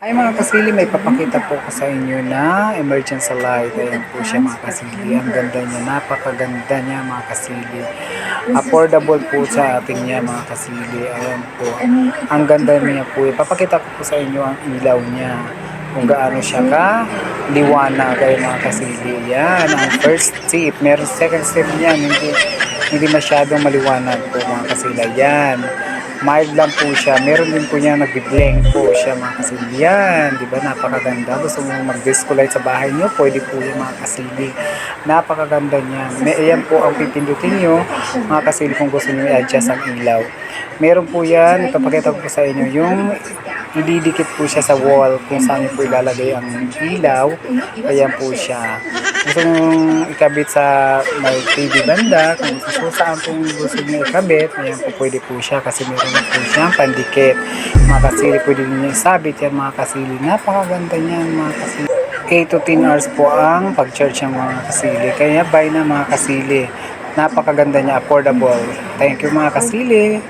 Ay mga kasili, may papakita po ko sa inyo na emergency light. Ayan po siya mga kasili. Ang ganda niya, napakaganda niya mga kasili. Affordable po sa atin niya mga kasili. Ayan po. Ang ganda niya po. Papakita ko po sa inyo ang ilaw niya. Kung gaano siya ka liwanag kayo mga kasili. Yan, ang first step. Meron second step niyan. Hindi masyadong maliwanag po mga kasila. Yan. Mild lang po siya. Meron din po niya nag-blank po siya mga kasili. Yan, di ba? Napakaganda. Gusto mo mag-disco light sa bahay niyo, pwede po yung mga kasili. Napakaganda niya. Ayan po ang pipindutin niyo mga kasili kung gusto niyo i-adjust ang ilaw. Meron po yan. Ipapakita ko po sa inyo yung ididikit po siya sa wall kung saan po ilalagay ang ilaw. Ayan po siya. Gusto mong ikabit sa may TV banda, kung saan po gusto nyo ikabit, ayan po pwede po siya kasi meron po siyang pandikit. Mga kasili, pwede nyo isabit yan mga kasili. Napakaganda niyan mga kasili. 8 to 10 hours po ang pag-charge ng mga kasili. Kaya buy na mga kasili. Napakaganda niya, affordable. Thank you mga kasili.